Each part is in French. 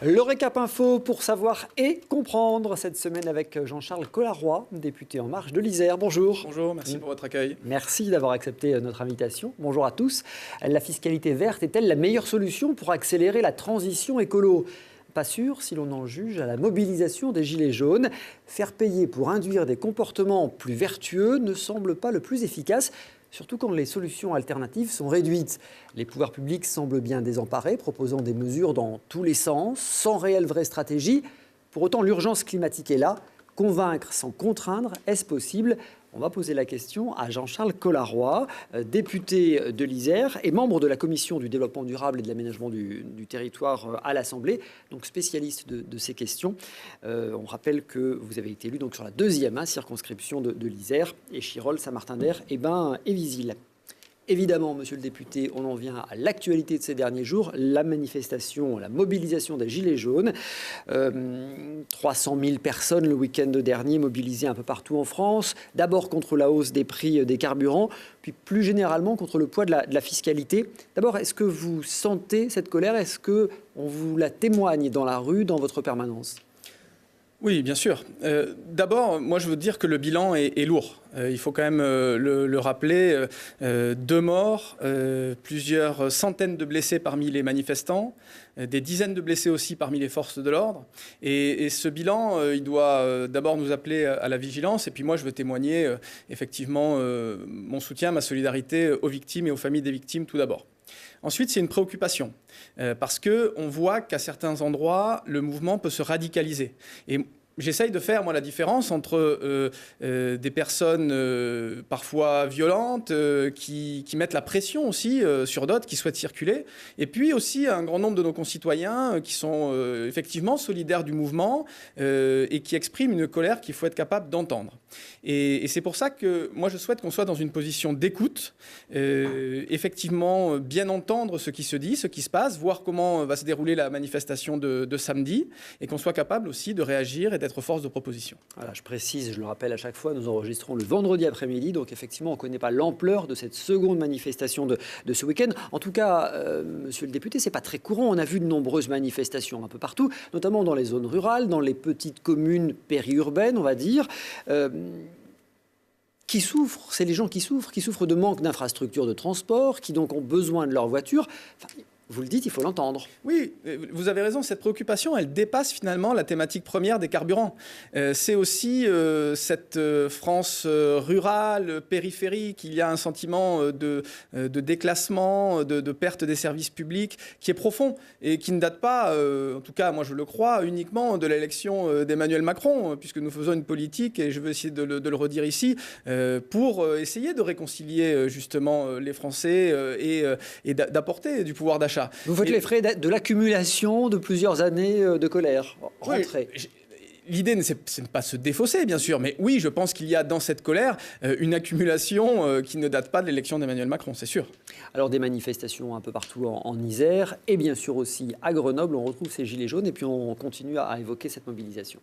Le récap info pour savoir et comprendre cette semaine avec Jean-Charles Colarroy, député En Marche de l'Isère. Bonjour. Bonjour, merci pour votre accueil. Merci d'avoir accepté notre invitation. Bonjour à tous. La fiscalité verte est-elle la meilleure solution pour accélérer la transition écolo ? Pas sûr si l'on en juge à la mobilisation des Gilets jaunes. Faire payer pour induire des comportements plus vertueux ne semble pas le plus efficace, surtout quand les solutions alternatives sont réduites. Les pouvoirs publics semblent bien désemparés, proposant des mesures dans tous les sens, sans réelle vraie stratégie. Pour autant, l'urgence climatique est là. Convaincre sans contraindre, est-ce possible ? On va poser la question à Jean-Charles Colarroy, député de l'Isère et membre de la Commission du développement durable et de l'aménagement du territoire à l'Assemblée, donc spécialiste de ces questions. On rappelle que vous avez été élu donc sur la deuxième circonscription de l'Isère, Échirolles, Saint-Martin-d'Hères et Visil. Évidemment, monsieur le député, on en vient à l'actualité de ces derniers jours, la manifestation, la mobilisation des Gilets jaunes. 300 000 personnes le week-end dernier mobilisées un peu partout en France. D'abord contre la hausse des prix des carburants, puis plus généralement contre le poids de la fiscalité. D'abord, est-ce que vous sentez cette colère ? Est-ce qu'on vous la témoigne dans la rue, dans votre permanence ? Oui, bien sûr. D'abord, moi, je veux dire que le bilan est lourd. Il faut quand même le rappeler. 2 morts, plusieurs centaines de blessés parmi les manifestants, des dizaines de blessés aussi parmi les forces de l'ordre. Et ce bilan, il doit d'abord nous appeler à la vigilance. Et puis moi, je veux témoigner effectivement mon soutien, ma solidarité aux victimes et aux familles des victimes tout d'abord. Ensuite, c'est une préoccupation, parce qu'on voit qu'à certains endroits, le mouvement peut se radicaliser. Et j'essaye de faire, moi, la différence entre des personnes parfois violentes qui mettent la pression aussi sur d'autres qui souhaitent circuler, et puis aussi un grand nombre de nos concitoyens qui sont effectivement solidaires du mouvement et qui expriment une colère qu'il faut être capable d'entendre. Et c'est pour ça que moi, je souhaite qu'on soit dans une position d'écoute, effectivement bien entendre ce qui se dit, ce qui se passe, voir comment va se dérouler la manifestation de samedi, et qu'on soit capable aussi de réagir et d'être force de proposition. Voilà, je précise, je le rappelle à chaque fois, nous enregistrons le vendredi après-midi, donc effectivement, on ne connaît pas l'ampleur de cette seconde manifestation de ce week-end. En tout cas, monsieur le député, ce n'est pas très courant. On a vu de nombreuses manifestations un peu partout, notamment dans les zones rurales, dans les petites communes périurbaines, on va dire. Qui souffrent, c'est les gens qui souffrent de manque d'infrastructures de transport, qui donc ont besoin de leur voiture. Enfin, vous le dites, il faut l'entendre. Oui, vous avez raison, cette préoccupation, elle dépasse finalement la thématique première des carburants. C'est aussi cette France rurale, périphérique. Il y a un sentiment de déclassement, de perte des services publics qui est profond et qui ne date pas, en tout cas moi je le crois, uniquement de l'élection d'Emmanuel Macron, puisque nous faisons une politique, et je veux essayer de le redire ici, pour essayer de réconcilier justement les Français et d'apporter du pouvoir d'achat. Vous faites les frais de l'accumulation de plusieurs années de colère. Rentrée. Oui, l'idée, c'est de ne pas se défausser, bien sûr, mais oui, je pense qu'il y a dans cette colère une accumulation qui ne date pas de l'élection d'Emmanuel Macron, c'est sûr. Alors des manifestations un peu partout en Isère, et bien sûr aussi à Grenoble, on retrouve ces gilets jaunes, et puis on continue à évoquer cette mobilisation.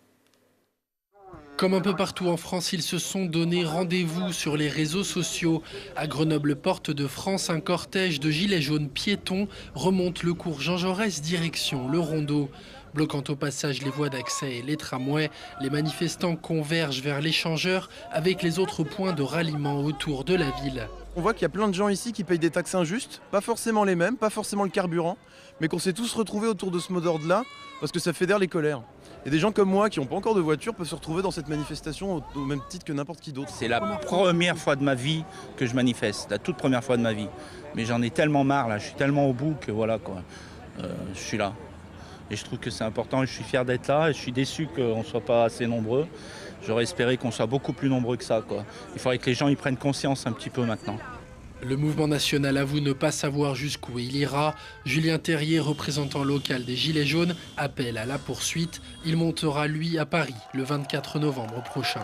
Comme un peu partout en France, ils se sont donné rendez-vous sur les réseaux sociaux. À Grenoble, porte de France, un cortège de gilets jaunes piétons remonte le cours Jean Jaurès direction le Rondeau. Bloquant au passage les voies d'accès et les tramways, les manifestants convergent vers l'échangeur avec les autres points de ralliement autour de la ville. On voit qu'il y a plein de gens ici qui payent des taxes injustes, pas forcément les mêmes, pas forcément le carburant, mais qu'on s'est tous retrouvés autour de ce mot d'ordre-là parce que ça fédère les colères. Et des gens comme moi qui n'ont pas encore de voiture peuvent se retrouver dans cette manifestation au même titre que n'importe qui d'autre. C'est la première fois de ma vie que je manifeste, la toute première fois de ma vie. Mais j'en ai tellement marre là, je suis tellement au bout que voilà quoi, je suis là. Et je trouve que c'est important et je suis fier d'être là et je suis déçu qu'on ne soit pas assez nombreux. J'aurais espéré qu'on soit beaucoup plus nombreux que ça, quoi. Il faudrait que les gens y prennent conscience un petit peu maintenant. Le mouvement national avoue ne pas savoir jusqu'où il ira. Julien Terrier, représentant local des Gilets jaunes, appelle à la poursuite. Il montera, lui, à Paris le 24 novembre prochain.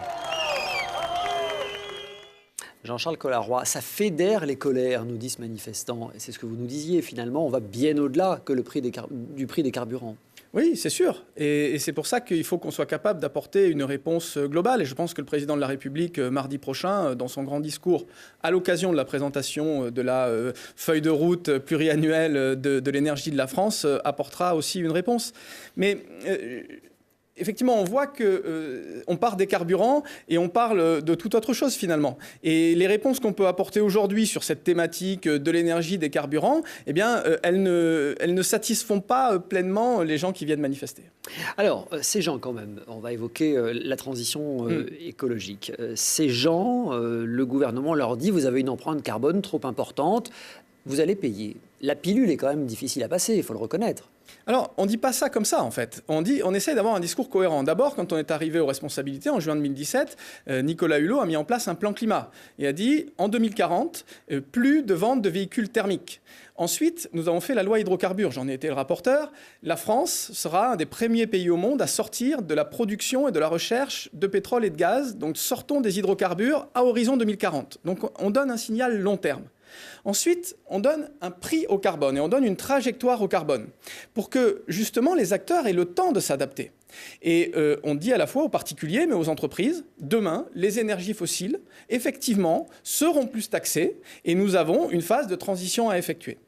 Jean-Charles Colarroy, ça fédère les colères, nous dit ce manifestant. Et c'est ce que vous nous disiez, finalement, on va bien au-delà que du prix des carburants. Oui, c'est sûr. Et c'est pour ça qu'il faut qu'on soit capable d'apporter une réponse globale. Et je pense que le président de la République, mardi prochain, dans son grand discours, à l'occasion de la présentation de la feuille de route pluriannuelle de l'énergie de la France, apportera aussi une réponse. Mais effectivement, on voit qu'on part des carburants et on parle de toute autre chose finalement. Et les réponses qu'on peut apporter aujourd'hui sur cette thématique de l'énergie, des carburants, eh bien, elles ne satisfont pas pleinement les gens qui viennent manifester. Alors, ces gens quand même, on va évoquer la transition écologique. Ces gens, le gouvernement leur dit, vous avez une empreinte carbone trop importante, vous allez payer. La pilule est quand même difficile à passer, il faut le reconnaître. Alors, on ne dit pas ça comme ça, en fait. On essaie d'avoir un discours cohérent. D'abord, quand on est arrivé aux responsabilités, en juin 2017, Nicolas Hulot a mis en place un plan climat et a dit, en 2040, plus de vente de véhicules thermiques. Ensuite, nous avons fait la loi hydrocarbures. J'en ai été le rapporteur. La France sera un des premiers pays au monde à sortir de la production et de la recherche de pétrole et de gaz. Donc, sortons des hydrocarbures à horizon 2040. Donc, on donne un signal long terme. Ensuite, on donne un prix au carbone et on donne une trajectoire au carbone pour que, justement, les acteurs aient le temps de s'adapter. Et on dit à la fois aux particuliers, mais aux entreprises, demain, les énergies fossiles, effectivement, seront plus taxées et nous avons une phase de transition à effectuer.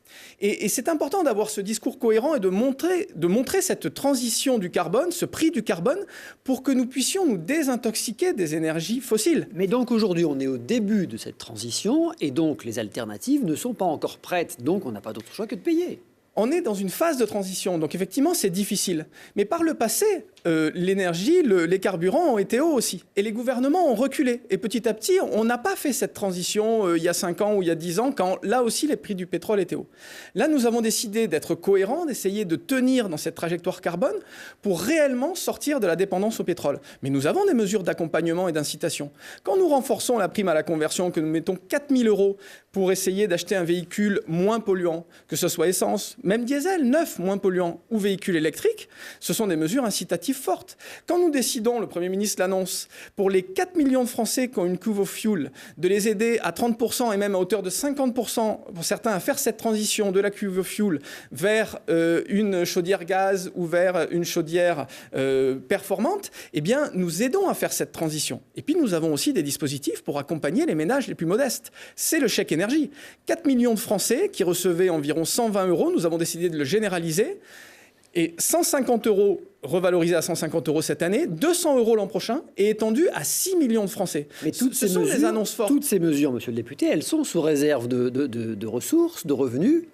Et c'est important d'avoir ce discours cohérent et de montrer cette transition du carbone, ce prix du carbone, pour que nous puissions nous désintoxiquer des énergies fossiles. Mais donc aujourd'hui, on est au début de cette transition et donc les alternatives ne sont pas encore prêtes. Donc on n'a pas d'autre choix que de payer. On est dans une phase de transition, donc effectivement c'est difficile. Mais par le passé, l'énergie, les carburants ont été hauts aussi. Et les gouvernements ont reculé. Et petit à petit, on n'a pas fait cette transition il y a 5 ans ou il y a 10 ans, quand là aussi les prix du pétrole étaient hauts. Là, nous avons décidé d'être cohérents, d'essayer de tenir dans cette trajectoire carbone pour réellement sortir de la dépendance au pétrole. Mais nous avons des mesures d'accompagnement et d'incitation. Quand nous renforçons la prime à la conversion, que nous mettons 4 000 € pour essayer d'acheter un véhicule moins polluant, que ce soit essence, même diesel, neuf, moins polluant, ou véhicule électrique, ce sont des mesures incitatives fortes. Quand nous décidons, le Premier ministre l'annonce, pour les 4 millions de Français qui ont une cuve au fioul, de les aider à 30% et même à hauteur de 50% pour certains à faire cette transition de la cuve au fioul vers une chaudière gaz ou vers une chaudière performante, eh bien, nous aidons à faire cette transition. Et puis, nous avons aussi des dispositifs pour accompagner les ménages les plus modestes. C'est le chèque énergie. 4 millions de Français qui recevaient environ 120 €, nous avons décidé de le généraliser. Et 150 € revalorisés à 150 € cette année, 200 € l'an prochain et étendu à 6 millions de Français. Mais toutes ce sont des annonces fortes. Toutes ces mesures, monsieur le député, elles sont sous réserve de ressources, de revenus.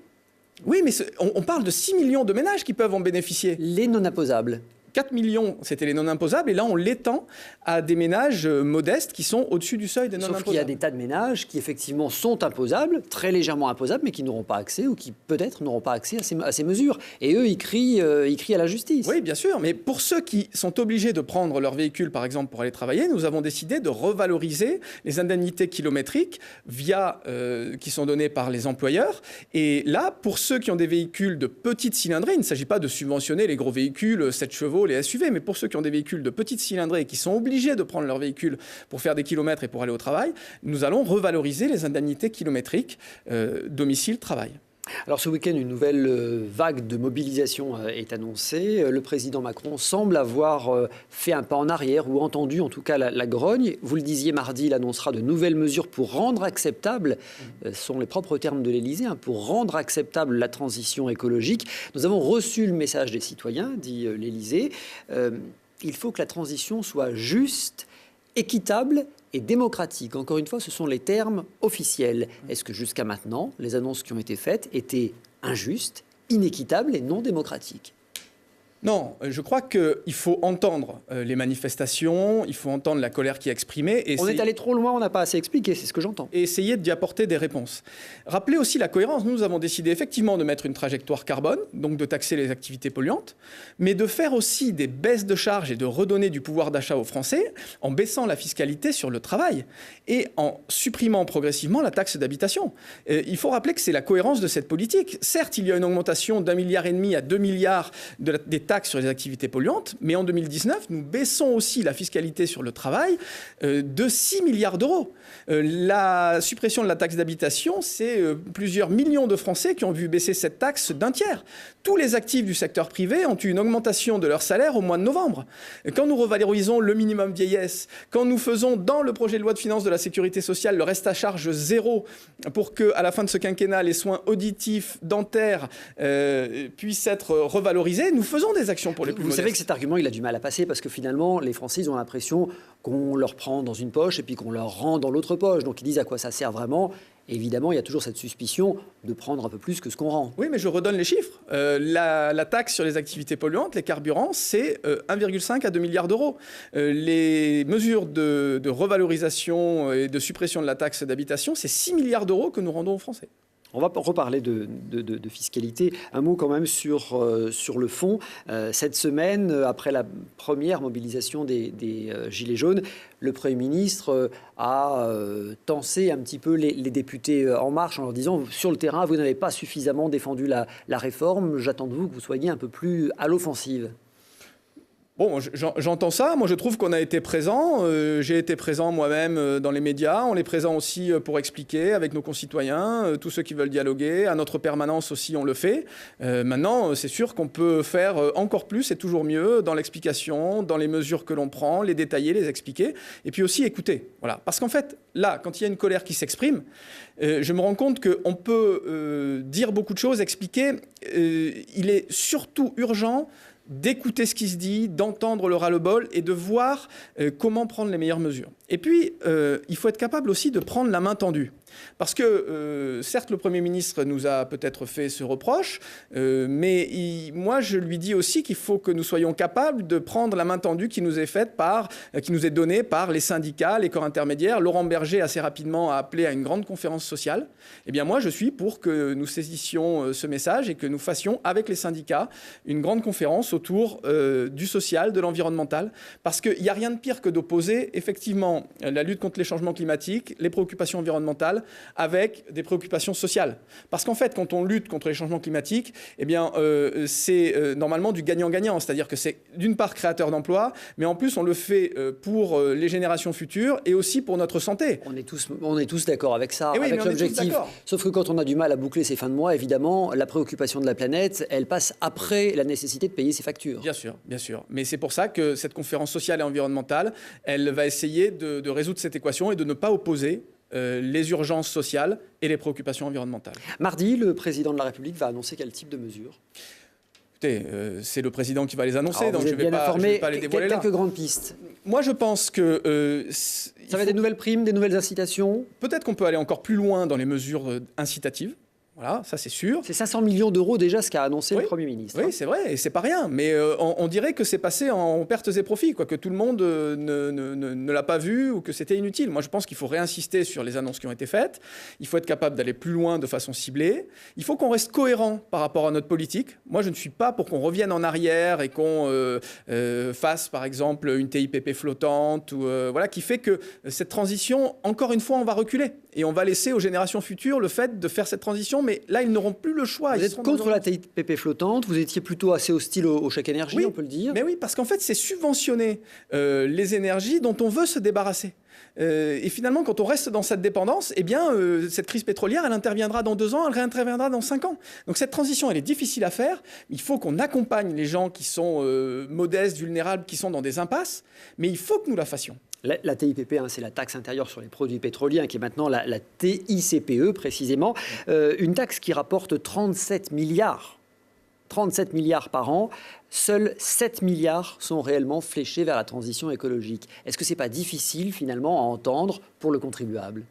Oui, mais on parle de 6 millions de ménages qui peuvent en bénéficier. Les non imposables. 4 millions, c'était les non imposables, et là on l'étend à des ménages modestes qui sont au-dessus du seuil des non imposables. Sauf qu'il y a des tas de ménages qui effectivement sont imposables, très légèrement imposables, mais qui n'auront pas accès ou qui peut-être n'auront pas accès à ces mesures. Et eux, ils crient à la justice. Oui, bien sûr, mais pour ceux qui sont obligés de prendre leur véhicule, par exemple, pour aller travailler, nous avons décidé de revaloriser les indemnités kilométriques qui sont données par les employeurs. Et là, pour ceux qui ont des véhicules de petite cylindrée, il ne s'agit pas de subventionner les gros véhicules, 7 chevaux, les SUV, mais pour ceux qui ont des véhicules de petite cylindrée et qui sont obligés de prendre leur véhicule pour faire des kilomètres et pour aller au travail, nous allons revaloriser les indemnités kilométriques domicile-travail. Alors ce week-end, une nouvelle vague de mobilisation est annoncée. Le président Macron semble avoir fait un pas en arrière ou entendu en tout cas la grogne. Vous le disiez mardi, il annoncera de nouvelles mesures pour rendre acceptable, ce sont les propres termes de l'Élysée, pour rendre acceptable la transition écologique. Nous avons reçu le message des citoyens, dit l'Élysée. Il faut que la transition soit juste, équitable et démocratique. Encore une fois, ce sont les termes officiels. Est-ce que jusqu'à maintenant, les annonces qui ont été faites étaient injustes, inéquitables et non démocratiques ? Non, je crois qu'il faut entendre les manifestations, il faut entendre la colère qui est exprimée. On est allé trop loin, on n'a pas assez expliqué, c'est ce que j'entends. Et essayer d'y apporter des réponses. Rappelez aussi la cohérence. Nous avons décidé effectivement de mettre une trajectoire carbone, donc de taxer les activités polluantes, mais de faire aussi des baisses de charges et de redonner du pouvoir d'achat aux Français en baissant la fiscalité sur le travail et en supprimant progressivement la taxe d'habitation. Il faut rappeler que c'est la cohérence de cette politique. Certes, il y a une augmentation d'1,5 milliard à 2 milliards des taxes taxe sur les activités polluantes, mais en 2019, nous baissons aussi la fiscalité sur le travail de 6 milliards d'euros. La suppression de la taxe d'habitation, c'est plusieurs millions de Français qui ont vu baisser cette taxe d'un tiers. Tous les actifs du secteur privé ont eu une augmentation de leur salaire au mois de novembre. Quand nous revalorisons le minimum vieillesse, quand nous faisons dans le projet de loi de finances de la sécurité sociale le reste à charge zéro pour qu'à la fin de ce quinquennat, les soins auditifs, dentaires puissent être revalorisés, nous faisons des actions pour les plus modestes. Vous savez que cet argument, il a du mal à passer parce que finalement, les Français, ils ont l'impression qu'on leur prend dans une poche et puis qu'on leur rend dans l'autre poche. Donc ils disent à quoi ça sert vraiment. Évidemment, il y a toujours cette suspicion de prendre un peu plus que ce qu'on rend. Oui, mais je redonne les chiffres. La taxe sur les activités polluantes, les carburants, c'est 1,5 à 2 milliards d'euros. Les mesures de revalorisation et de suppression de la taxe d'habitation, c'est 6 milliards d'euros que nous rendons aux Français. On va reparler de fiscalité. Un mot quand même sur le fond. Cette semaine, après la première mobilisation des Gilets jaunes, le Premier ministre a tensé un petit peu les députés En Marche en leur disant « Sur le terrain, vous n'avez pas suffisamment défendu la réforme. J'attends de vous que vous soyez un peu plus à l'offensive. » Bon, j'entends ça. Moi, je trouve qu'on a été présent. J'ai été présent moi-même dans les médias. On est présent aussi pour expliquer avec nos concitoyens, tous ceux qui veulent dialoguer. À notre permanence aussi, on le fait. Maintenant, c'est sûr qu'on peut faire encore plus et toujours mieux dans l'explication, dans les mesures que l'on prend, les détailler, les expliquer. Et puis aussi écouter. Voilà. Parce qu'en fait, là, quand il y a une colère qui s'exprime, je me rends compte qu'on peut dire beaucoup de choses, expliquer. Il est surtout urgent d'écouter ce qui se dit, d'entendre le ras-le-bol et de voir comment prendre les meilleures mesures. Et puis, il faut être capable aussi de prendre la main tendue. Parce que, certes, le Premier ministre nous a peut-être fait ce reproche, mais moi, je lui dis aussi qu'il faut que nous soyons capables de prendre la main tendue qui nous est faite qui nous est donnée par les syndicats, les corps intermédiaires. Laurent Berger, assez rapidement, a appelé à une grande conférence sociale. Eh bien, moi, je suis pour que nous saisissions ce message et que nous fassions, avec les syndicats, une grande conférence autour du social, de l'environnemental. Parce qu'il n'y a rien de pire que d'opposer, effectivement, la lutte contre les changements climatiques, les préoccupations environnementales, avec des préoccupations sociales. Parce qu'en fait, quand on lutte contre les changements climatiques, eh bien, c'est normalement du gagnant-gagnant. C'est-à-dire que c'est d'une part créateur d'emplois, mais en plus, on le fait pour les générations futures et aussi pour notre santé. On est tous d'accord avec ça, oui, avec l'objectif. Sauf que quand on a du mal à boucler ses fins de mois, évidemment, la préoccupation de la planète, elle passe après la nécessité de payer ses factures. Bien sûr, bien sûr. Mais c'est pour ça que cette conférence sociale et environnementale, elle va essayer de résoudre cette équation et de ne pas opposer les urgences sociales et les préoccupations environnementales. Mardi, le président de la République va annoncer quel type de mesures ? Écoutez, c'est le président qui va les annoncer, donc je ne vais pas les dévoiler là. Quelques grandes pistes. Moi, je pense que... ça va être des nouvelles primes, des nouvelles incitations ? Peut-être qu'on peut aller encore plus loin dans les mesures incitatives. Voilà, ça c'est sûr. C'est 500 millions d'euros déjà ce qu'a annoncé le Premier ministre. Oui, c'est vrai, et c'est pas rien. Mais on dirait que c'est passé en pertes et profits, quoi, que tout le monde ne l'a pas vu ou que c'était inutile. Moi, je pense qu'il faut réinsister sur les annonces qui ont été faites. Il faut être capable d'aller plus loin de façon ciblée. Il faut qu'on reste cohérent par rapport à notre politique. Moi, je ne suis pas pour qu'on revienne en arrière et qu'on fasse, par exemple, une TIPP flottante, ou, voilà, qui fait que cette transition, encore une fois, on va reculer. Et on va laisser aux générations futures le fait de faire cette transition, mais là, ils n'auront plus le choix. Vous êtes contre la TIPP flottante, vous étiez plutôt assez hostile au chèque énergie, oui, on peut le dire. Mais oui, parce qu'en fait, c'est subventionner les énergies dont on veut se débarrasser. Et finalement, quand on reste dans cette dépendance, eh bien, cette crise pétrolière, elle interviendra dans 2 ans, elle réinterviendra dans 5 ans. Donc cette transition, elle est difficile à faire. Il faut qu'on accompagne les gens qui sont modestes, vulnérables, qui sont dans des impasses, mais il faut que nous la fassions. La TIPP, c'est la taxe intérieure sur les produits pétroliers, qui est maintenant la TICPE précisément. Une taxe qui rapporte 37 milliards. 37 milliards par an. Seuls 7 milliards sont réellement fléchés vers la transition écologique. Est-ce que ce n'est pas difficile finalement à entendre pour le contribuable ?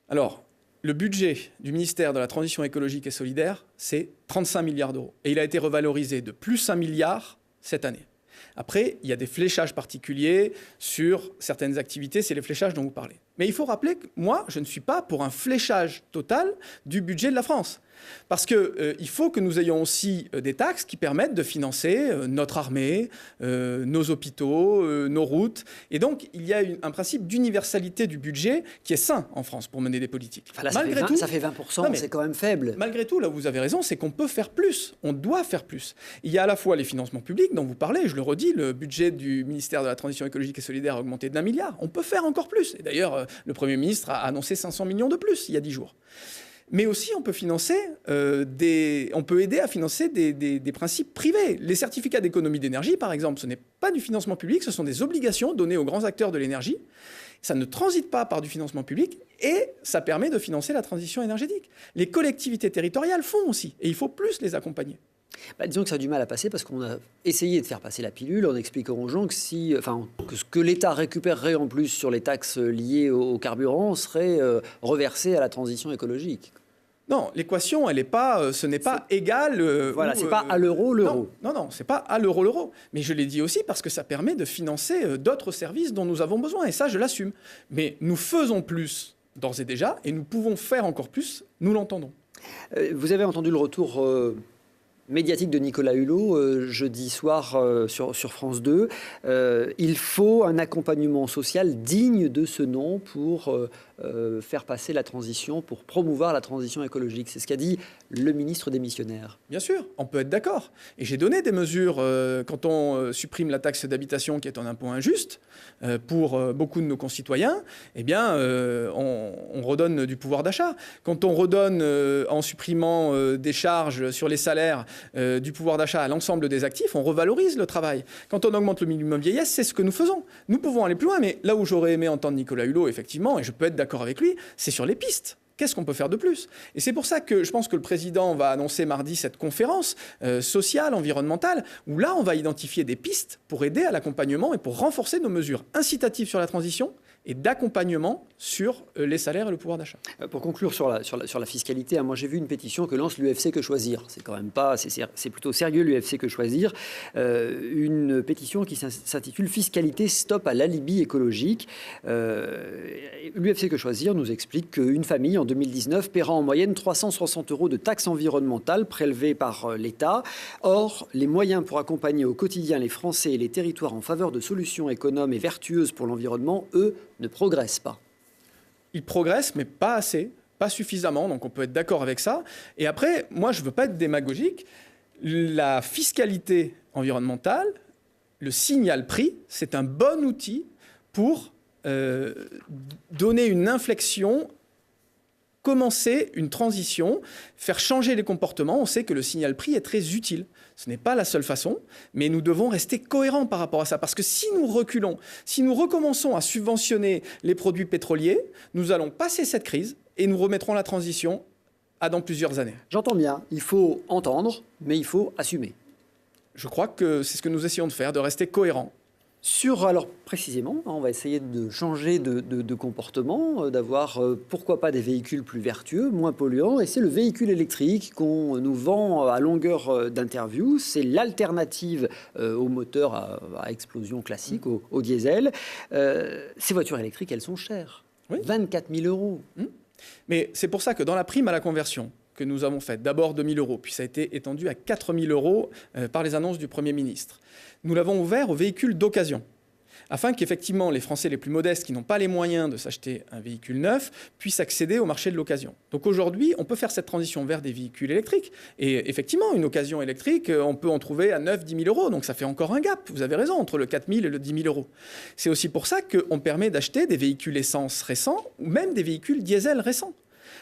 Alors, le budget du ministère de la Transition écologique et solidaire, c'est 35 milliards d'euros. Et il a été revalorisé de plus 1 milliard cette année. Après, il y a des fléchages particuliers sur certaines activités, c'est les fléchages dont vous parlez. Mais il faut rappeler que moi, je ne suis pas pour un fléchage total du budget de la France. Parce qu'il faut que nous ayons aussi des taxes qui permettent de financer notre armée, nos hôpitaux, nos routes. Et donc, il y a un principe d'universalité du budget qui est sain en France pour mener des politiques. Enfin là, ça fait 20%, c'est quand même faible. Malgré tout, là où vous avez raison, c'est qu'on peut faire plus, on doit faire plus. Il y a à la fois les financements publics dont vous parlez, je le redis, le budget du ministère de la Transition écologique et solidaire a augmenté d'1 milliard. On peut faire encore plus. Et d'ailleurs, le Premier ministre a annoncé 500 millions de plus il y a 10 jours. Mais aussi, on peut aider à financer des principes privés. Les certificats d'économie d'énergie, par exemple, ce n'est pas du financement public, ce sont des obligations données aux grands acteurs de l'énergie. Ça ne transite pas par du financement public et ça permet de financer la transition énergétique. Les collectivités territoriales font aussi et il faut plus les accompagner. Disons que ça a du mal à passer parce qu'on a essayé de faire passer la pilule en expliquant aux gens que que ce que l'État récupérerait en plus sur les taxes liées au carburant serait reversé à la transition écologique. Non, l'équation, elle n'est pas, ce n'est pas égal. Voilà, c'est pas à l'euro. Non, c'est pas à l'euro. Mais je l'ai dit aussi parce que ça permet de financer d'autres services dont nous avons besoin. Et ça, je l'assume. Mais nous faisons plus d'ores et déjà, et nous pouvons faire encore plus. Nous l'entendons. Vous avez entendu le retour médiatique de Nicolas Hulot jeudi soir sur France 2. Il faut un accompagnement social digne de ce nom pour faire passer la transition, pour promouvoir la transition écologique. C'est ce qu'a dit le ministre démissionnaire. Bien sûr, on peut être d'accord. Et j'ai donné des mesures quand on supprime la taxe d'habitation qui est un impôt injuste pour beaucoup de nos concitoyens. Eh bien, on redonne du pouvoir d'achat. Quand on redonne en supprimant des charges sur les salaires du pouvoir d'achat à l'ensemble des actifs, on revalorise le travail. Quand on augmente le minimum vieillesse, c'est ce que nous faisons. Nous pouvons aller plus loin, mais là où j'aurais aimé entendre Nicolas Hulot, effectivement, et je peux être d'accord avec lui, c'est sur les pistes. Qu'est-ce qu'on peut faire de plus? Et c'est pour ça que je pense que le président va annoncer mardi cette conférence sociale, environnementale, où là, on va identifier des pistes pour aider à l'accompagnement et pour renforcer nos mesures incitatives sur la transition et d'accompagnement sur les salaires et le pouvoir d'achat. Pour conclure sur la fiscalité, moi j'ai vu une pétition que lance l'UFC Que Choisir. C'est quand même pas, c'est plutôt sérieux l'UFC Que Choisir. Une pétition qui s'intitule Fiscalité stop à l'alibi écologique. L'UFC Que Choisir nous explique qu'une famille en 2019 paiera en moyenne 360 € de taxes environnementales prélevées par l'État. Or, les moyens pour accompagner au quotidien les Français et les territoires en faveur de solutions économes et vertueuses pour l'environnement, eux, ne progressent pas. Ils progressent, mais pas assez, pas suffisamment, donc on peut être d'accord avec ça. Et après, moi, je ne veux pas être démagogique. La fiscalité environnementale, le signal prix, c'est un bon outil pour donner une inflexion, commencer une transition, faire changer les comportements. On sait que le signal prix est très utile. Ce n'est pas la seule façon, mais nous devons rester cohérents par rapport à ça. Parce que si nous reculons, si nous recommençons à subventionner les produits pétroliers, nous allons passer cette crise et nous remettrons la transition à dans plusieurs années. J'entends bien, il faut entendre, mais il faut assumer. Je crois que c'est ce que nous essayons de faire, de rester cohérents. Alors précisément, on va essayer de changer de comportement, d'avoir pourquoi pas des véhicules plus vertueux, moins polluants, et c'est le véhicule électrique qu'on nous vend à longueur d'interview. C'est l'alternative au moteur à explosion classique, au diesel. Ces voitures électriques, elles sont chères. Oui. 24 000 €. Mais c'est pour ça que dans la prime à la conversion que nous avons faite, d'abord 2 000 €, puis ça a été étendu à 4 000 € par les annonces du Premier ministre. Nous l'avons ouvert aux véhicules d'occasion, afin qu'effectivement les Français les plus modestes qui n'ont pas les moyens de s'acheter un véhicule neuf puissent accéder au marché de l'occasion. Donc aujourd'hui, on peut faire cette transition vers des véhicules électriques. Et effectivement, une occasion électrique, on peut en trouver à 9 000 – 10 000 €. Donc ça fait encore un gap, vous avez raison, entre le 4 000 et le 10 000 €. C'est aussi pour ça qu'on permet d'acheter des véhicules essence récents ou même des véhicules diesel récents.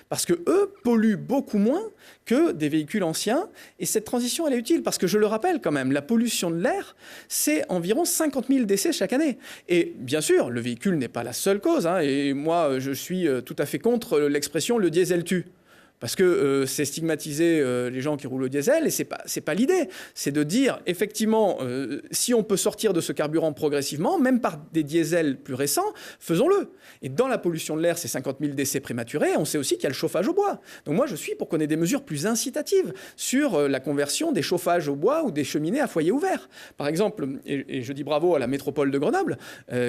Parce qu'eux polluent beaucoup moins que des véhicules anciens. Et cette transition, elle est utile. Parce que je le rappelle quand même, la pollution de l'air, c'est environ 50 000 décès chaque année. Et bien sûr, le véhicule n'est pas la seule cause. Et moi, je suis tout à fait contre l'expression « le diesel tue ». Parce que c'est stigmatiser les gens qui roulent au diesel, et c'est pas l'idée. C'est de dire, effectivement, si on peut sortir de ce carburant progressivement, même par des diesels plus récents, faisons-le. Et dans la pollution de l'air, c'est 50 000 décès prématurés, on sait aussi qu'il y a le chauffage au bois. Donc moi, je suis pour qu'on ait des mesures plus incitatives sur la conversion des chauffages au bois ou des cheminées à foyer ouvert. Par exemple, et je dis bravo à la métropole de Grenoble,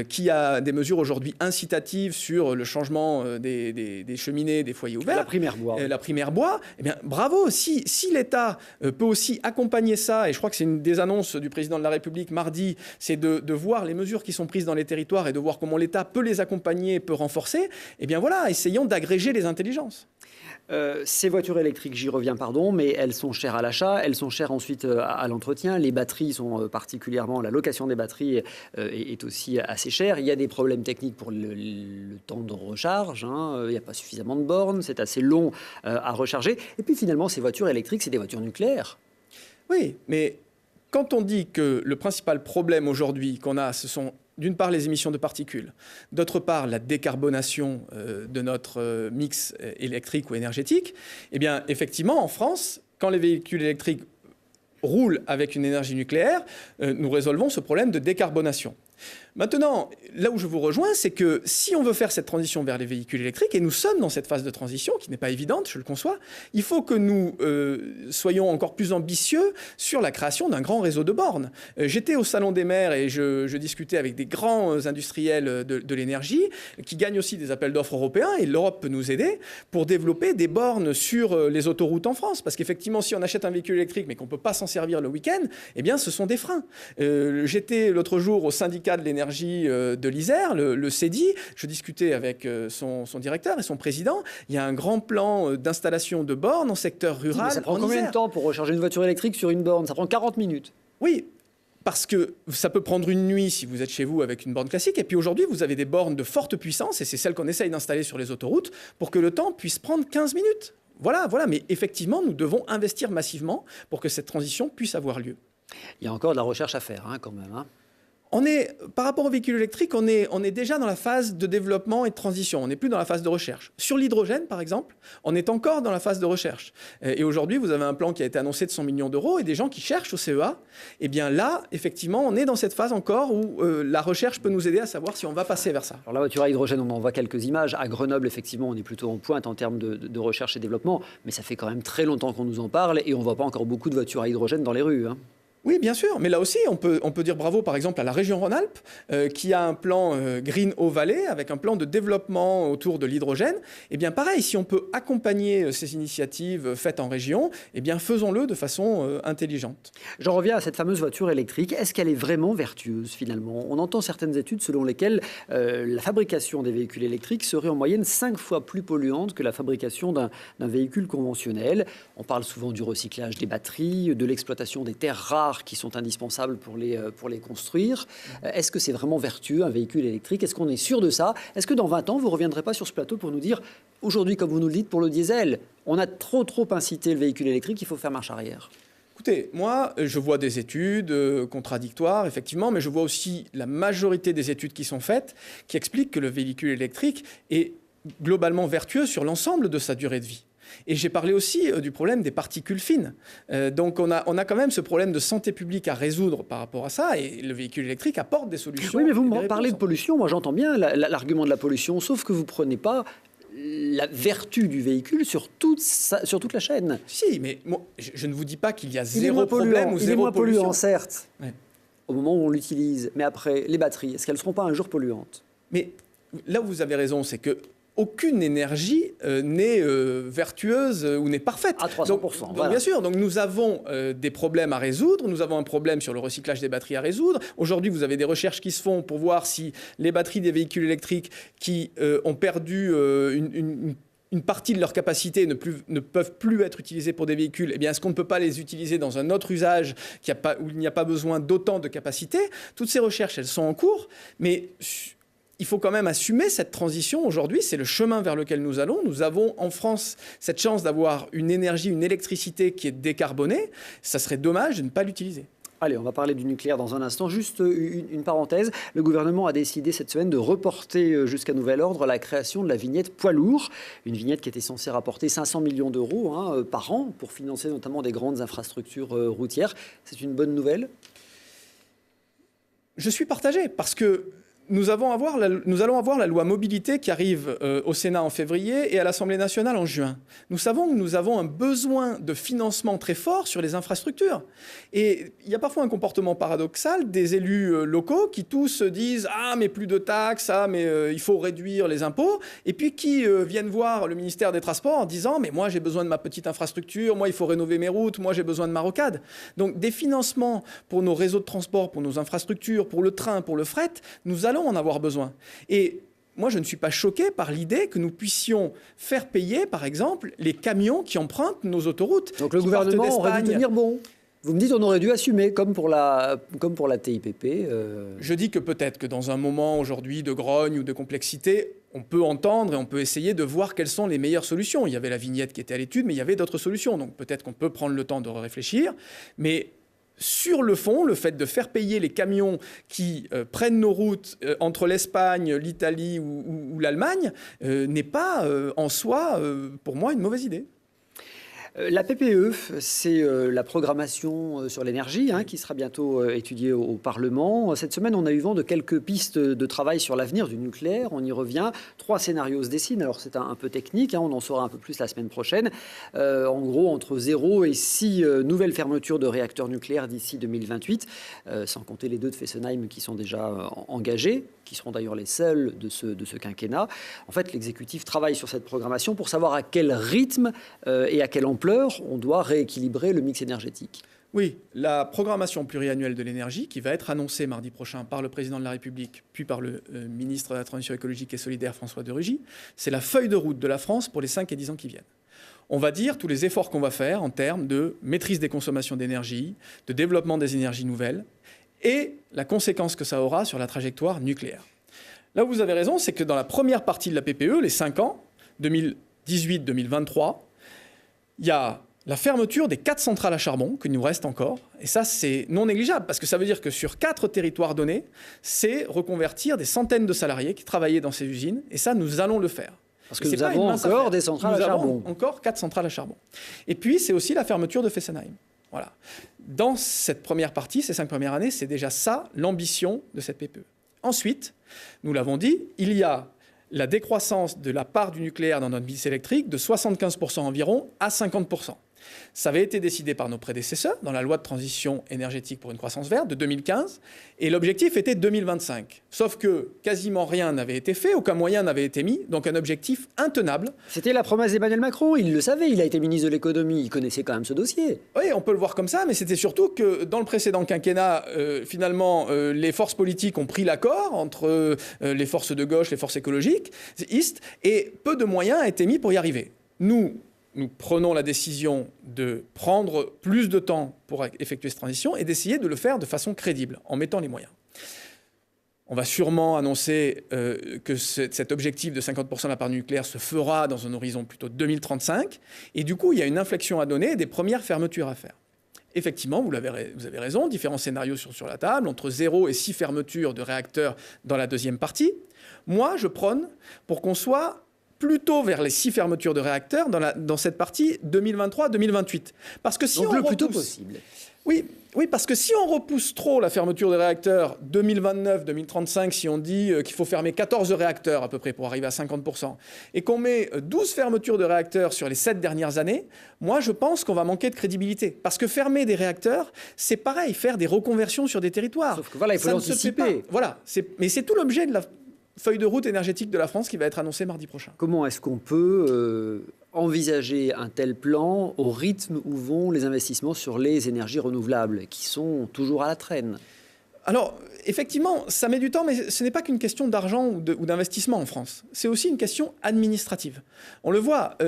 qui a des mesures aujourd'hui incitatives sur le changement des cheminées, des foyers ouverts. La primaire bois. La primaire bois, eh bien, bravo. Si l'État peut aussi accompagner ça, et je crois que c'est une des annonces du président de la République mardi, c'est de voir les mesures qui sont prises dans les territoires et de voir comment l'État peut les accompagner, peut renforcer, eh bien voilà, essayons d'agréger les intelligences. Ces voitures électriques, j'y reviens, pardon, mais elles sont chères à l'achat, elles sont chères ensuite à l'entretien. Les batteries sont particulièrement, la location des batteries est aussi assez chère. Il y a des problèmes techniques pour le temps de recharge, hein. Il n'y a pas suffisamment de bornes, c'est assez long à recharger. Et puis finalement, ces voitures électriques, c'est des voitures nucléaires. Oui, mais quand on dit que le principal problème aujourd'hui qu'on a, ce sont d'une part les émissions de particules, d'autre part la décarbonation de notre mix électrique ou énergétique, eh bien effectivement en France, quand les véhicules électriques roulent avec une énergie nucléaire, nous résolvons ce problème de décarbonation. Maintenant, là où je vous rejoins, c'est que si on veut faire cette transition vers les véhicules électriques, et nous sommes dans cette phase de transition qui n'est pas évidente, je le conçois, il faut que nous soyons encore plus ambitieux sur la création d'un grand réseau de bornes. J'étais au Salon des maires et je discutais avec des grands industriels de l'énergie qui gagnent aussi des appels d'offres européens, et l'Europe peut nous aider pour développer des bornes sur les autoroutes en France. Parce qu'effectivement, si on achète un véhicule électrique mais qu'on ne peut pas s'en servir le week-end, eh bien ce sont des freins. J'étais l'autre jour au syndicat de l'énergie de l'Isère, le CEDI. Je discutais avec son directeur et son président. Il y a un grand plan d'installation de bornes en secteur rural. Mais ça prend combien de temps pour recharger une voiture électrique sur une borne? Ça prend 40 minutes. Oui, parce que ça peut prendre une nuit si vous êtes chez vous avec une borne classique. Et puis aujourd'hui, vous avez des bornes de forte puissance, et c'est celle qu'on essaye d'installer sur les autoroutes, pour que le temps puisse prendre 15 minutes. Voilà. Mais effectivement, nous devons investir massivement pour que cette transition puisse avoir lieu. Il y a encore de la recherche à faire, hein, quand même. Hein. Par rapport aux véhicules électriques, on est déjà dans la phase de développement et de transition. On n'est plus dans la phase de recherche. Sur l'hydrogène, par exemple, on est encore dans la phase de recherche. Et aujourd'hui, vous avez un plan qui a été annoncé de 100 millions d'euros et des gens qui cherchent au CEA. Eh bien là, effectivement, on est dans cette phase encore où la recherche peut nous aider à savoir si on va passer vers ça. Alors la voiture à hydrogène, on en voit quelques images. À Grenoble, effectivement, on est plutôt en pointe en termes de recherche et développement. Mais ça fait quand même très longtemps qu'on nous en parle et on ne voit pas encore beaucoup de voitures à hydrogène dans les rues, hein. Oui, bien sûr, mais là aussi, on peut dire bravo, par exemple, à la région Rhône-Alpes, qui a un plan Green Eau Valley, avec un plan de développement autour de l'hydrogène. Eh bien, pareil, si on peut accompagner ces initiatives faites en région, eh bien, faisons-le de façon intelligente. J'en reviens à cette fameuse voiture électrique. Est-ce qu'elle est vraiment vertueuse, finalement? On entend certaines études selon lesquelles la fabrication des véhicules électriques serait en moyenne 5 fois plus polluante que la fabrication d'un véhicule conventionnel. On parle souvent du recyclage des batteries, de l'exploitation des terres rares qui sont indispensables pour les construire. Est-ce que c'est vraiment vertueux, un véhicule électrique? Est-ce qu'on est sûr de ça? Est-ce que dans 20 ans, vous ne reviendrez pas sur ce plateau pour nous dire, aujourd'hui, comme vous nous le dites, pour le diesel, on a trop incité le véhicule électrique, il faut faire marche arrière? Écoutez, moi, je vois des études contradictoires, effectivement, mais je vois aussi la majorité des études qui sont faites qui expliquent que le véhicule électrique est globalement vertueux sur l'ensemble de sa durée de vie. Et j'ai parlé aussi du problème des particules fines. Donc on a quand même ce problème de santé publique à résoudre par rapport à ça, et le véhicule électrique apporte des solutions. Oui, mais vous me parlez de pollution, moi j'entends bien l'argument de la pollution, sauf que vous ne prenez pas la vertu du véhicule sur toute la chaîne. Si, mais moi, je ne vous dis pas qu'il y a zéro problème ou zéro pollution. Il est moins polluant, certes, ouais, au moment où on l'utilise. Mais après, les batteries, est-ce qu'elles ne seront pas un jour polluantes? Mais là où vous avez raison, c'est que aucune énergie n'est vertueuse ou n'est parfaite. À 300%. Donc, voilà. Bien sûr, donc nous avons des problèmes à résoudre, nous avons un problème sur le recyclage des batteries à résoudre. Aujourd'hui, vous avez des recherches qui se font pour voir si les batteries des véhicules électriques qui ont perdu une partie de leur capacité ne peuvent plus être utilisées pour des véhicules, eh bien, est-ce qu'on ne peut pas les utiliser dans un autre usage où il n'y a pas besoin d'autant de capacité? Toutes ces recherches, elles sont en cours, mais il faut quand même assumer cette transition. Aujourd'hui, c'est le chemin vers lequel nous allons. Nous avons en France cette chance d'avoir une énergie, une électricité qui est décarbonée. Ça serait dommage de ne pas l'utiliser. Allez, on va parler du nucléaire dans un instant. Juste une parenthèse. Le gouvernement a décidé cette semaine de reporter jusqu'à nouvel ordre la création de la vignette poids lourd. Une vignette qui était censée rapporter 500 millions d'euros par an pour financer notamment des grandes infrastructures routières. C'est une bonne nouvelle ? Je suis partagé parce que nous allons avoir la loi mobilité qui arrive au Sénat en février et à l'Assemblée nationale en juin. Nous savons que nous avons un besoin de financement très fort sur les infrastructures. Et il y a parfois un comportement paradoxal des élus locaux qui tous disent « Ah, mais plus de taxes, ah, mais il faut réduire les impôts », et puis qui viennent voir le ministère des Transports en disant « Mais moi, j'ai besoin de ma petite infrastructure, moi, il faut rénover mes routes, moi, j'ai besoin de ma rocade ». Donc, des financements pour nos réseaux de transport, pour nos infrastructures, pour le train, pour le fret, nous allons en avoir besoin. Et moi, je ne suis pas choqué par l'idée que nous puissions faire payer, par exemple, les camions qui empruntent nos autoroutes. Donc le gouvernement aurait dû tenir bon. Vous me dites qu'on aurait dû assumer, comme pour la TIPP. Je dis que peut-être que dans un moment aujourd'hui de grogne ou de complexité, on peut entendre et on peut essayer de voir quelles sont les meilleures solutions. Il y avait la vignette qui était à l'étude, mais il y avait d'autres solutions. Donc peut-être qu'on peut prendre le temps de réfléchir. Mais sur le fond, le fait de faire payer les camions qui prennent nos routes entre l'Espagne, l'Italie ou l'Allemagne n'est pas en soi, pour moi, une mauvaise idée. La PPE, c'est la programmation sur l'énergie qui sera bientôt étudiée au Parlement. Cette semaine, on a eu vent de quelques pistes de travail sur l'avenir du nucléaire. On y revient. 3 scénarios se dessinent. Alors, c'est un peu technique. On en saura un peu plus la semaine prochaine. En gros, entre 0 et 6 nouvelles fermetures de réacteurs nucléaires d'ici 2028, sans compter les 2 de Fessenheim qui sont déjà engagés, qui seront d'ailleurs les seuls de ce quinquennat. En fait, l'exécutif travaille sur cette programmation pour savoir à quel rythme et à quelle ampleur on doit rééquilibrer le mix énergétique. Oui, la programmation pluriannuelle de l'énergie qui va être annoncée mardi prochain par le président de la République, puis par le ministre de la Transition écologique et solidaire, François de Rugy, c'est la feuille de route de la France pour les 5 et 10 ans qui viennent. On va dire tous les efforts qu'on va faire en termes de maîtrise des consommations d'énergie, de développement des énergies nouvelles et la conséquence que ça aura sur la trajectoire nucléaire. Là où vous avez raison, c'est que dans la première partie de la PPE, les 5 ans, 2018-2023, il y a la fermeture des 4 centrales à charbon qu'il nous reste encore. Et ça, c'est non négligeable, parce que ça veut dire que sur 4 territoires donnés, c'est reconvertir des centaines de salariés qui travaillaient dans ces usines. Et ça, nous allons le faire. Parce que nous avons encore des centrales à charbon. Nous avons encore 4 centrales à charbon. Et puis, c'est aussi la fermeture de Fessenheim. Voilà. Dans cette première partie, ces 5 premières années, c'est déjà ça l'ambition de cette PPE. Ensuite, nous l'avons dit, il y a la décroissance de la part du nucléaire dans notre mix électrique de 75% environ à 50%. Ça avait été décidé par nos prédécesseurs dans la loi de transition énergétique pour une croissance verte de 2015 et l'objectif était 2025. Sauf que quasiment rien n'avait été fait, aucun moyen n'avait été mis, donc un objectif intenable. C'était la promesse d'Emmanuel Macron, il le savait, il a été ministre de l'économie, il connaissait quand même ce dossier. Oui, on peut le voir comme ça, mais c'était surtout que dans le précédent quinquennat, finalement, les forces politiques ont pris l'accord entre les forces de gauche, les forces écologiques, et peu de moyens ont été mis pour y arriver. Nous prenons la décision de prendre plus de temps pour effectuer cette transition et d'essayer de le faire de façon crédible, en mettant les moyens. On va sûrement annoncer que cet objectif de 50% de la part nucléaire se fera dans un horizon plutôt 2035. Et du coup, il y a une inflexion à donner et des premières fermetures à faire. Effectivement, vous avez raison, différents scénarios sont sur la table, entre 0 et 6 fermetures de réacteurs dans la deuxième partie. Moi, je prône pour qu'on soit plutôt vers les 6 fermetures de réacteurs dans cette partie 2023-2028. Parce que si donc on le repousse, plus tôt possible. Oui, parce que si on repousse trop la fermeture des réacteurs 2029-2035, si on dit qu'il faut fermer 14 réacteurs à peu près pour arriver à 50%, et qu'on met 12 fermetures de réacteurs sur les 7 dernières années, moi je pense qu'on va manquer de crédibilité. Parce que fermer des réacteurs, c'est pareil, faire des reconversions sur des territoires. Sauf que voilà, il faut l'anticiper. Voilà, mais c'est tout l'objet de la feuille de route énergétique de la France qui va être annoncée mardi prochain. Comment est-ce qu'on peut envisager un tel plan au rythme où vont les investissements sur les énergies renouvelables, qui sont toujours à la traîne ? Alors, effectivement, ça met du temps, mais ce n'est pas qu'une question d'argent ou d'investissement en France. C'est aussi une question administrative. On le voit...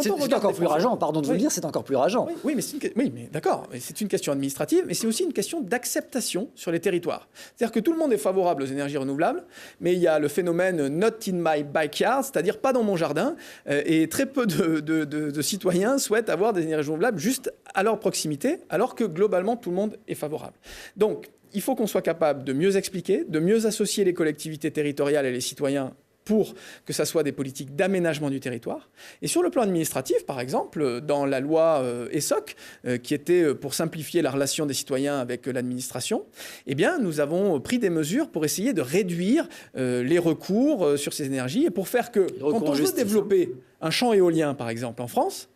C'est encore plus rageant, pardon de vous le dire, c'est encore plus rageant. Oui, mais d'accord, c'est une question administrative, mais c'est aussi une question d'acceptation sur les territoires. C'est-à-dire que tout le monde est favorable aux énergies renouvelables, mais il y a le phénomène not in my backyard, c'est-à-dire pas dans mon jardin, et très peu de citoyens souhaitent avoir des énergies renouvelables juste à leur proximité, alors que globalement, tout le monde est favorable. Donc, il faut qu'on soit capable de mieux expliquer, de mieux associer les collectivités territoriales et les citoyens pour que ça soit des politiques d'aménagement du territoire. Et sur le plan administratif, par exemple, dans la loi ESSOC, qui était pour simplifier la relation des citoyens avec l'administration, eh bien, nous avons pris des mesures pour essayer de réduire les recours sur ces énergies et pour faire que, quand on veut développer un champ éolien, par exemple, en France,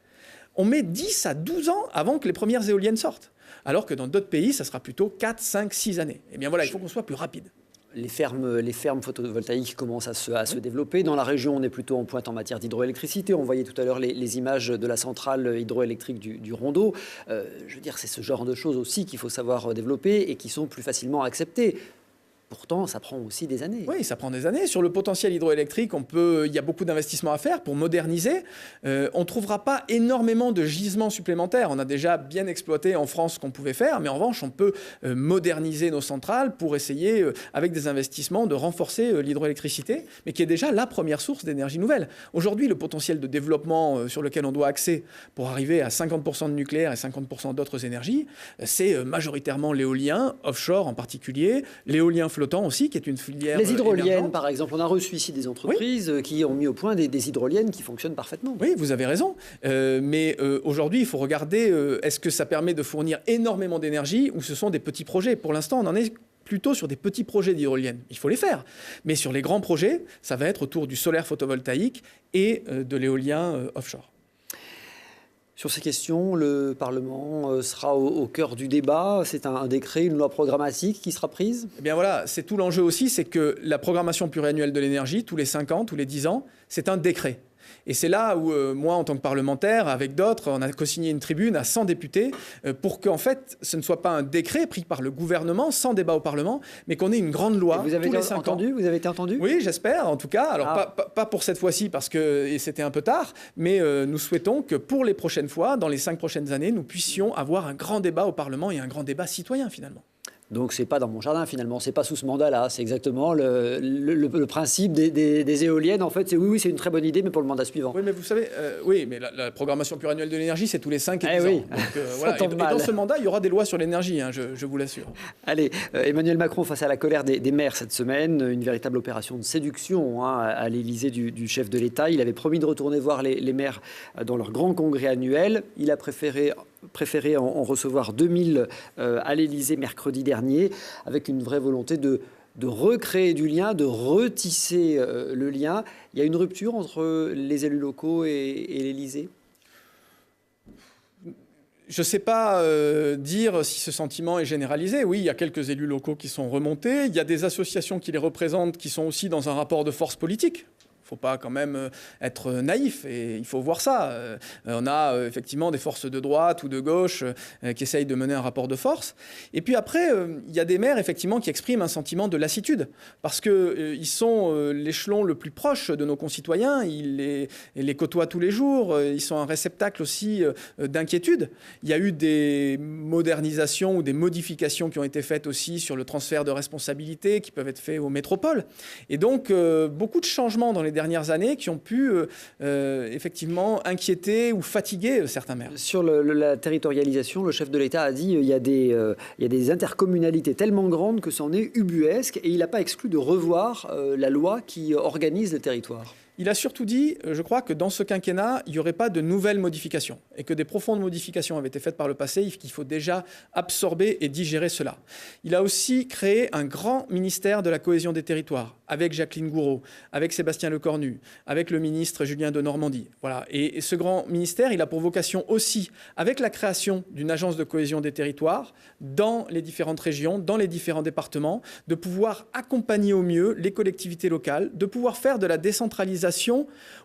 on met 10 à 12 ans avant que les premières éoliennes sortent. Alors que dans d'autres pays, ça sera plutôt 4, 5, 6 années. Eh bien voilà, il faut qu'on soit plus rapide. Les fermes photovoltaïques commencent à se développer. Dans la région, on est plutôt en pointe en matière d'hydroélectricité. On voyait tout à l'heure les images de la centrale hydroélectrique du Rondeau. Je veux dire, c'est ce genre de choses aussi qu'il faut savoir développer et qui sont plus facilement acceptées. Pourtant, ça prend aussi des années. Oui, ça prend des années. Sur le potentiel hydroélectrique, il y a beaucoup d'investissements à faire pour moderniser. On ne trouvera pas énormément de gisements supplémentaires. On a déjà bien exploité en France ce qu'on pouvait faire, mais en revanche, on peut moderniser nos centrales pour essayer, avec des investissements, de renforcer l'hydroélectricité, mais qui est déjà la première source d'énergie nouvelle. Aujourd'hui, le potentiel de développement sur lequel on doit axer pour arriver à 50% de nucléaire et 50% d'autres énergies, c'est majoritairement l'éolien, offshore en particulier, l'éolien flottant aussi, qui est une filière les hydroliennes, émergente. Par exemple. On a reçu ici des entreprises qui ont mis au point des hydroliennes qui fonctionnent parfaitement. Oui, vous avez raison. Mais aujourd'hui, il faut regarder, est-ce que ça permet de fournir énormément d'énergie ou ce sont des petits projets? Pour l'instant, on en est plutôt sur des petits projets d'hydroliennes. Il faut les faire. Mais sur les grands projets, ça va être autour du solaire photovoltaïque et de l'éolien offshore. Sur ces questions, le Parlement sera au cœur du débat. C'est un décret, une loi programmatique qui sera prise? Eh bien voilà, c'est tout l'enjeu aussi, c'est que la programmation pluriannuelle de l'énergie, tous les 5 ans, tous les 10 ans, c'est un décret. Et c'est là où moi, en tant que parlementaire, avec d'autres, on a co-signé une tribune à 100 députés pour qu'en fait, ce ne soit pas un décret pris par le gouvernement, sans débat au Parlement, mais qu'on ait une grande loi tous les 5 ans. Vous avez été entendu? Oui, j'espère, en tout cas. Alors, pas pour cette fois-ci, parce que c'était un peu tard, mais nous souhaitons que pour les prochaines fois, dans les 5 prochaines années, nous puissions avoir un grand débat au Parlement et un grand débat citoyen, finalement. Donc c'est pas dans mon jardin finalement, c'est pas sous ce mandat-là, c'est exactement le principe des éoliennes en fait, c'est oui c'est une très bonne idée mais pour le mandat suivant. Oui mais vous savez, oui mais la programmation pluriannuelle de l'énergie c'est tous les 5 et 10 ans. Oui. Donc, voilà. et dans ce mandat il y aura des lois sur l'énergie, hein, je vous l'assure. Allez, Emmanuel Macron face à la colère des maires cette semaine, une véritable opération de séduction à l'Élysée du chef de l'État. Il avait promis de retourner voir les maires dans leur grand congrès annuel, il a préféré en recevoir 2000 à l'Élysée mercredi dernier, avec une vraie volonté de recréer du lien, de retisser le lien. Il y a une rupture entre les élus locaux et l'Élysée? Je ne sais pas dire si ce sentiment est généralisé. Oui, il y a quelques élus locaux qui sont remontés. Il y a des associations qui les représentent qui sont aussi dans un rapport de force politique. Il ne faut pas quand même être naïf et il faut voir ça. On a effectivement des forces de droite ou de gauche qui essayent de mener un rapport de force. Et puis après, il y a des maires effectivement qui expriment un sentiment de lassitude parce qu'ils sont l'échelon le plus proche de nos concitoyens, ils les côtoient tous les jours, ils sont un réceptacle aussi d'inquiétude. Il y a eu des modernisations ou des modifications qui ont été faites aussi sur le transfert de responsabilités qui peuvent être faits aux métropoles. Et donc, beaucoup de changements dans les dernières années qui ont pu effectivement inquiéter ou fatiguer certains maires. Sur la territorialisation, le chef de l'État a dit qu'il y a des intercommunalités tellement grandes que c'en est ubuesque et il n'a pas exclu de revoir la loi qui organise le territoire. Il a surtout dit, je crois, que dans ce quinquennat, il n'y aurait pas de nouvelles modifications et que des profondes modifications avaient été faites par le passé et qu'il faut déjà absorber et digérer cela. Il a aussi créé un grand ministère de la cohésion des territoires avec Jacqueline Gouraud, avec Sébastien Lecornu, avec le ministre Julien Denormandie. Voilà. Et ce grand ministère, il a pour vocation aussi, avec la création d'une agence de cohésion des territoires dans les différentes régions, dans les différents départements, de pouvoir accompagner au mieux les collectivités locales, de pouvoir faire de la décentralisation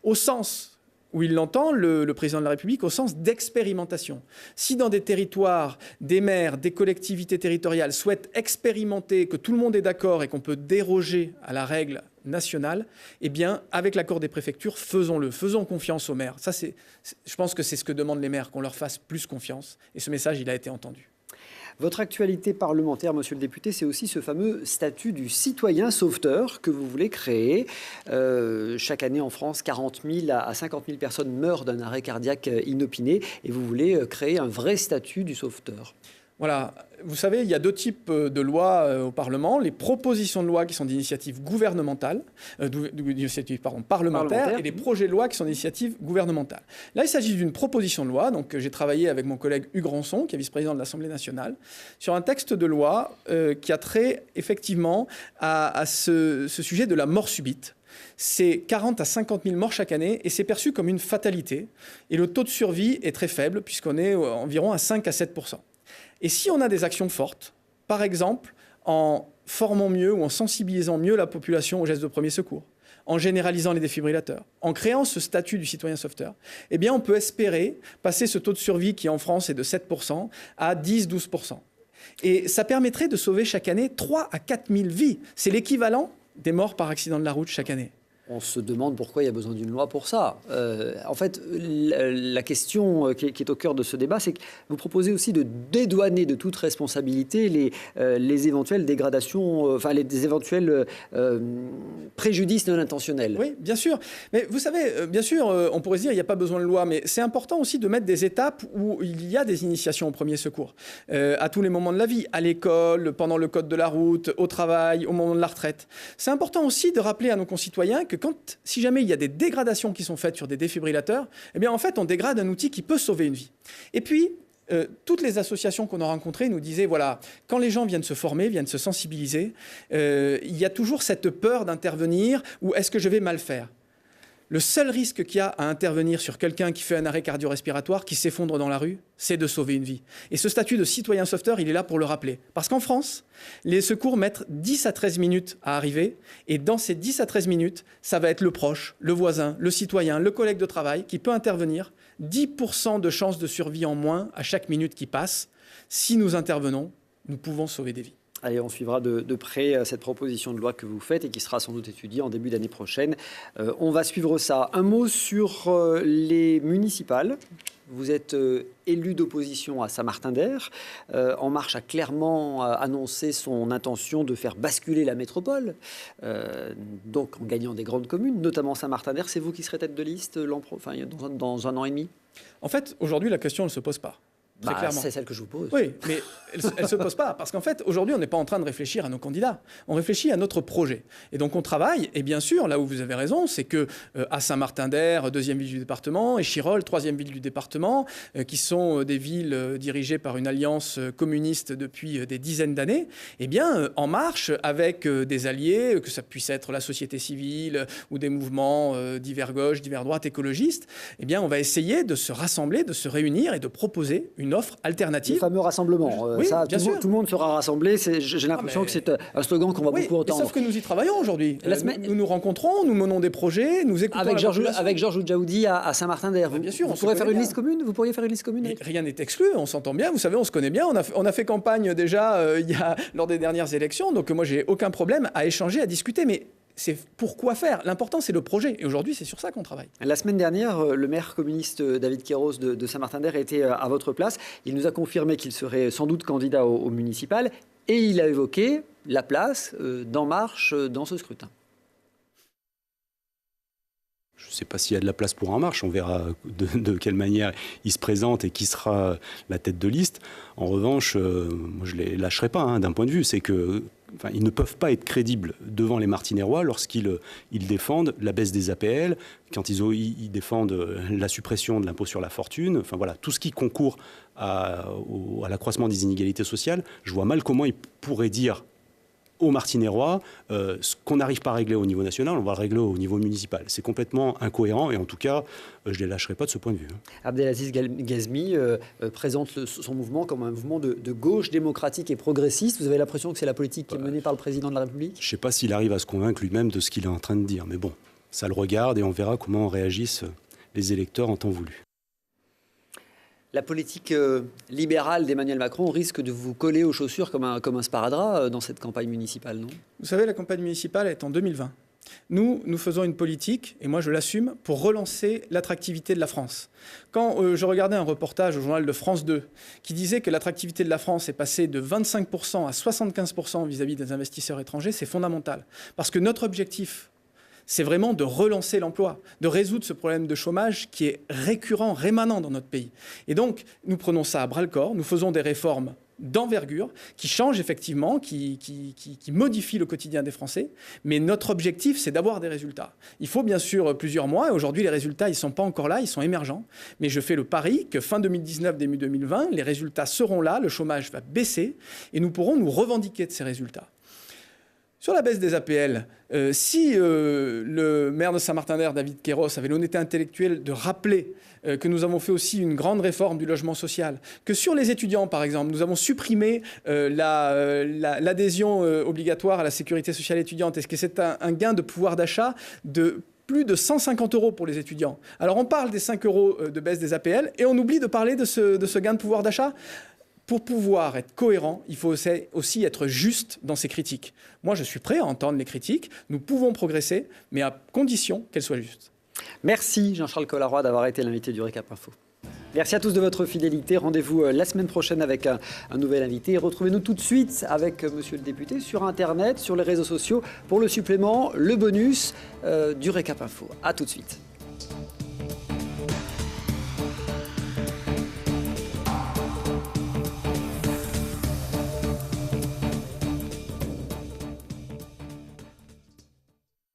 au sens où il l'entend, le président de la République, au sens d'expérimentation. Si dans des territoires, des maires, des collectivités territoriales souhaitent expérimenter, que tout le monde est d'accord et qu'on peut déroger à la règle nationale, eh bien, avec l'accord des préfectures, faisons-le, faisons confiance aux maires. Ça, je pense que c'est ce que demandent les maires, qu'on leur fasse plus confiance. Et ce message, il a été entendu. Votre actualité parlementaire, monsieur le député, c'est aussi ce fameux statut du citoyen sauveteur que vous voulez créer. Chaque année en France, 40 000 à 50 000 personnes meurent d'un arrêt cardiaque inopiné et vous voulez créer un vrai statut du sauveteur. Voilà, vous savez, il y a deux types de lois au Parlement. Les propositions de loi qui sont d'initiative gouvernementale, parlementaire, et les projets de loi qui sont d'initiative gouvernementale. Là, il s'agit d'une proposition de loi. Donc, j'ai travaillé avec mon collègue Hugues Rançon, qui est vice-président de l'Assemblée nationale, sur un texte de loi qui a trait effectivement à ce sujet de la mort subite. C'est 40 à 50 000 morts chaque année et c'est perçu comme une fatalité. Et le taux de survie est très faible puisqu'on est environ à 5 à 7 %. Et si on a des actions fortes, par exemple en formant mieux ou en sensibilisant mieux la population aux gestes de premier secours, en généralisant les défibrillateurs, en créant ce statut du citoyen sauveteur, eh bien on peut espérer passer ce taux de survie qui en France est de 7 % à 10-12 %. Et ça permettrait de sauver chaque année 3 à 4 000 vies. C'est l'équivalent des morts par accident de la route chaque année. On se demande pourquoi il y a besoin d'une loi pour ça. En fait, la question qui est au cœur de ce débat, c'est que vous proposez aussi de dédouaner de toute responsabilité les éventuelles dégradations, les éventuels préjudices non intentionnels. Oui, bien sûr. Mais vous savez, bien sûr, on pourrait se dire qu'il n'y a pas besoin de loi, mais c'est important aussi de mettre des étapes où il y a des initiations au premier secours, à tous les moments de la vie, à l'école, pendant le code de la route, au travail, au moment de la retraite. C'est important aussi de rappeler à nos concitoyens que si jamais il y a des dégradations qui sont faites sur des défibrillateurs, eh bien en fait on dégrade un outil qui peut sauver une vie. Et puis toutes les associations qu'on a rencontrées nous disaient voilà, quand les gens viennent se former, viennent se sensibiliser, il y a toujours cette peur d'intervenir ou est-ce que je vais mal faire ? Le seul risque qu'il y a à intervenir sur quelqu'un qui fait un arrêt cardio-respiratoire, qui s'effondre dans la rue, c'est de sauver une vie. Et ce statut de citoyen sauveteur, il est là pour le rappeler. Parce qu'en France, les secours mettent 10 à 13 minutes à arriver. Et dans ces 10 à 13 minutes, ça va être le proche, le voisin, le citoyen, le collègue de travail qui peut intervenir. 10% de chances de survie en moins à chaque minute qui passe. Si nous intervenons, nous pouvons sauver des vies. Allez, on suivra de près cette proposition de loi que vous faites et qui sera sans doute étudiée en début d'année prochaine. On va suivre ça. Un mot sur les municipales. Vous êtes élu d'opposition à Saint-Martin-d'Air. En Marche a clairement annoncé son intention de faire basculer la métropole, donc en gagnant des grandes communes, notamment Saint-Martin-d'Air. C'est vous qui serez tête de liste dans un an et demi ? En fait, aujourd'hui, la question ne se pose pas. C'est celle que je vous pose. Oui, mais elle ne se pose pas. Parce qu'en fait, aujourd'hui, on n'est pas en train de réfléchir à nos candidats. On réfléchit à notre projet. Et donc, on travaille. Et bien sûr, là où vous avez raison, c'est qu'à Saint-Martin-d'Air, deuxième ville du département, et Chirol, troisième ville du département, qui sont des villes dirigées par une alliance communiste depuis des dizaines d'années, eh bien, En Marche, avec des alliés, que ça puisse être la société civile ou des mouvements divers gauche, divers droite, écologistes, eh bien, on va essayer de se rassembler, de se réunir et de proposer une offre alternative. Le fameux rassemblement. Oui, tout le monde sera rassemblé. J'ai l'impression que c'est un slogan qu'on va beaucoup entendre. Sauf que nous y travaillons aujourd'hui. Nous nous rencontrons, nous menons des projets, nous écoutons avec Georges Oudjaoudi à Saint-Martin-d'Air. Bien sûr, vous pourriez faire une liste commune. Vous pourriez faire une liste commune. Rien n'est exclu. On s'entend bien. Vous savez, on se connaît bien. On a fait campagne déjà lors des dernières élections. Donc moi, j'ai aucun problème à échanger, à discuter. Mais c'est pourquoi faire. L'important, c'est le projet. Et aujourd'hui, c'est sur ça qu'on travaille. La semaine dernière, le maire communiste David Queiroz de Saint-Martin-d'Air était à votre place. Il nous a confirmé qu'il serait sans doute candidat au municipal. Et il a évoqué la place d'En Marche dans ce scrutin. Je ne sais pas s'il y a de la place pour En Marche. On verra de quelle manière il se présente et qui sera la tête de liste. En revanche, moi, je ne les lâcherai pas d'un point de vue. C'est que ils ne peuvent pas être crédibles devant les Martinérois lorsqu'ils défendent la baisse des APL, quand ils défendent la suppression de l'impôt sur la fortune, enfin voilà, tout ce qui concourt à l'accroissement des inégalités sociales. Je vois mal comment ils pourraient dire aux Martinérois, ce qu'on n'arrive pas à régler au niveau national, on va le régler au niveau municipal. C'est complètement incohérent et en tout cas, je ne les lâcherai pas de ce point de vue. Abdelaziz Ghazmi présente son mouvement comme un mouvement de gauche démocratique et progressiste. Vous avez l'impression que c'est la politique qui est menée par le président de la République ? Je ne sais pas s'il arrive à se convaincre lui-même de ce qu'il est en train de dire, mais bon, ça le regarde et on verra comment réagissent les électeurs en temps voulu. La politique libérale d'Emmanuel Macron risque de vous coller aux chaussures comme un sparadrap dans cette campagne municipale, non ? Vous savez, la campagne municipale est en 2020. Nous faisons une politique, et moi je l'assume, pour relancer l'attractivité de la France. Quand je regardais un reportage au journal de France 2 qui disait que l'attractivité de la France est passée de 25% à 75% vis-à-vis des investisseurs étrangers, c'est fondamental. Parce que notre objectif, c'est vraiment de relancer l'emploi, de résoudre ce problème de chômage qui est récurrent, rémanent dans notre pays. Et donc, nous prenons ça à bras-le-corps, nous faisons des réformes d'envergure, qui changent effectivement, qui modifient le quotidien des Français. Mais notre objectif, c'est d'avoir des résultats. Il faut bien sûr plusieurs mois, et aujourd'hui, les résultats, ils ne sont pas encore là, ils sont émergents. Mais je fais le pari que fin 2019, début 2020, les résultats seront là, le chômage va baisser, et nous pourrons nous revendiquer de ces résultats. Sur la baisse des APL, si le maire de Saint-Martin-d'Hères, David Queyros, avait l'honnêteté intellectuelle de rappeler que nous avons fait aussi une grande réforme du logement social, que sur les étudiants, par exemple, nous avons supprimé l'adhésion obligatoire à la sécurité sociale étudiante, est-ce que c'est un gain de pouvoir d'achat de plus de 150 € pour les étudiants. Alors on parle des 5 € de baisse des APL et on oublie de parler de ce gain de pouvoir d'achat. Pour pouvoir être cohérent, il faut aussi être juste dans ses critiques. Moi, je suis prêt à entendre les critiques. Nous pouvons progresser, mais à condition qu'elles soient justes. Merci Jean-Charles Collaroy d'avoir été l'invité du Récap Info. Merci à tous de votre fidélité. Rendez-vous la semaine prochaine avec un nouvel invité. Retrouvez-nous tout de suite avec monsieur le député sur Internet, sur les réseaux sociaux pour le supplément, le bonus du Récap Info. À tout de suite.